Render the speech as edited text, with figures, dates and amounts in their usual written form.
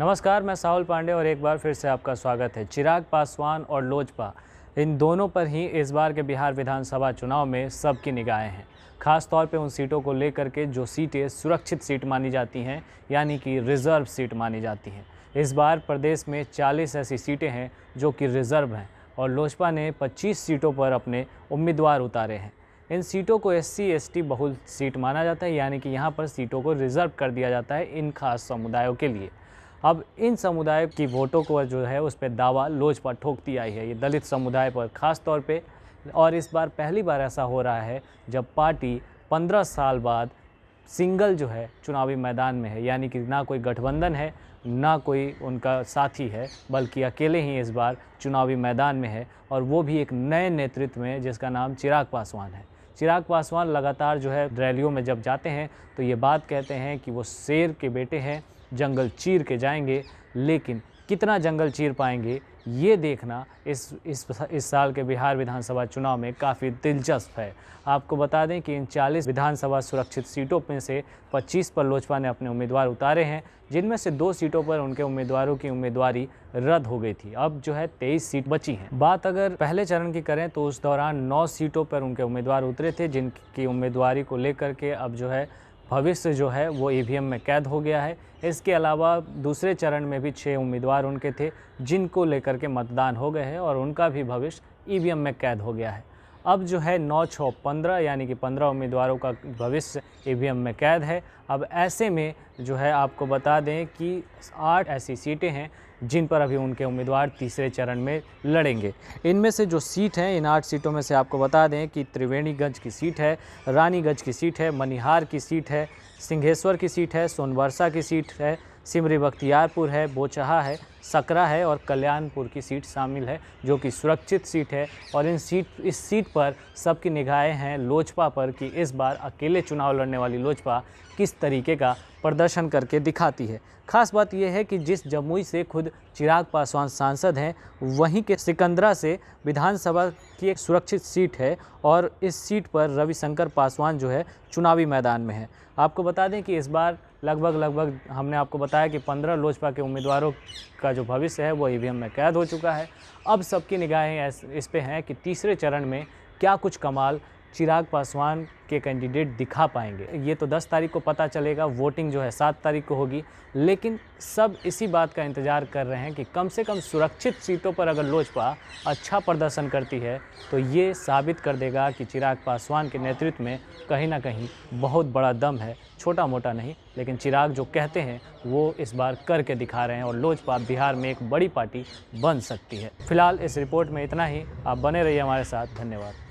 नमस्कार, मैं साहुल पांडे और एक बार फिर से आपका स्वागत है। चिराग पासवान और लोजपा, इन दोनों पर ही इस बार के बिहार विधानसभा चुनाव में सबकी निगाहें हैं। खास तौर पे उन सीटों को लेकर के जो सीटें सुरक्षित सीट मानी जाती हैं, यानी कि रिज़र्व सीट मानी जाती हैं। इस बार प्रदेश में 40 ऐसी सीटें हैं जो कि रिज़र्व हैं और लोजपा ने 25 सीटों पर अपने उम्मीदवार उतारे हैं। इन सीटों को SC/ST बहुल सीट माना जाता है, यानी कि यहाँ पर सीटों को रिज़र्व कर दिया जाता है इन खास समुदायों के लिए। अब इन समुदाय की वोटों को जो है उस पर दावा लोजपा ठोकती आई है, ये दलित समुदाय पर ख़ास तौर पे। और इस बार पहली बार ऐसा हो रहा है जब पार्टी 15 साल बाद सिंगल जो है चुनावी मैदान में है, यानी कि ना कोई गठबंधन है ना कोई उनका साथी है, बल्कि अकेले ही इस बार चुनावी मैदान में है, और वो भी एक नए नेतृत्व में जिसका नाम चिराग पासवान है। चिराग पासवान लगातार जो है रैलियों में जब जाते हैं तो ये बात कहते हैं कि वो शेर के बेटे हैं, जंगल चीर के जाएंगे, लेकिन कितना जंगल चीर पाएंगे ये देखना इस साल के बिहार विधानसभा चुनाव में काफ़ी दिलचस्प है। आपको बता दें कि इन 40 विधानसभा सुरक्षित सीटों में से 25 पर लोजपा ने अपने उम्मीदवार उतारे हैं, जिनमें से 2 सीटों पर उनके उम्मीदवारों की उम्मीदवारी रद्द हो गई थी। अब जो है 23 सीट बची हैं। बात अगर पहले चरण की करें तो उस दौरान 9 सीटों पर उनके उम्मीदवार उतरे थे, जिनकी उम्मीदवारी को लेकर के अब जो है भविष्य जो है वो EVM में कैद हो गया है। इसके अलावा दूसरे चरण में भी 6 उम्मीदवार उनके थे, जिनको लेकर के मतदान हो गए हैं और उनका भी भविष्य EVM में कैद हो गया है। अब जो है 9, 6, 15 यानी कि 15 उम्मीदवारों का भविष्य EVM में कैद है। अब ऐसे में जो है आपको बता दें कि 8 ऐसी सीटें हैं जिन पर अभी उनके उम्मीदवार तीसरे चरण में लड़ेंगे। इनमें से जो सीट हैं, इन 8 सीटों में से आपको बता दें कि त्रिवेणीगंज की सीट है, रानीगंज की सीट है, मनिहार की सीट है, सिंहेश्वर की सीट है, सोनबरसा की सीट है, सिमरी बख्तियारपुर है, बोचहा है, सकरा है और कल्याणपुर की सीट शामिल है, जो कि सुरक्षित सीट है। और इस सीट पर सबकी निगाहें हैं लोजपा पर कि इस बार अकेले चुनाव लड़ने वाली लोजपा किस तरीके का प्रदर्शन करके दिखाती है। खास बात यह है कि जिस जमुई से खुद चिराग पासवान सांसद हैं, वहीं के सिकंदरा से विधानसभा की एक सुरक्षित सीट है और इस सीट पर रविशंकर पासवान जो है चुनावी मैदान में है। आपको बता दें कि इस बार लगभग हमने आपको बताया कि 15 लोजपा के उम्मीदवारों का जो भविष्य है वो EVM में कैद हो चुका है। अब सबकी निगाहें इस पे हैं कि तीसरे चरण में क्या कुछ कमाल चिराग पासवान के कैंडिडेट दिखा पाएंगे। ये तो 10 तारीख को पता चलेगा, वोटिंग जो है 7 तारीख को होगी, लेकिन सब इसी बात का इंतज़ार कर रहे हैं कि कम से कम सुरक्षित सीटों पर अगर लोजपा अच्छा प्रदर्शन करती है तो ये साबित कर देगा कि चिराग पासवान के नेतृत्व में कहीं ना कहीं बहुत बड़ा दम है, छोटा मोटा नहीं, लेकिन चिराग जो कहते हैं वो इस बार करके दिखा रहे हैं और लोजपा बिहार में एक बड़ी पार्टी बन सकती है। फिलहाल इस रिपोर्ट में इतना ही। आप बने रहिए हमारे साथ। धन्यवाद।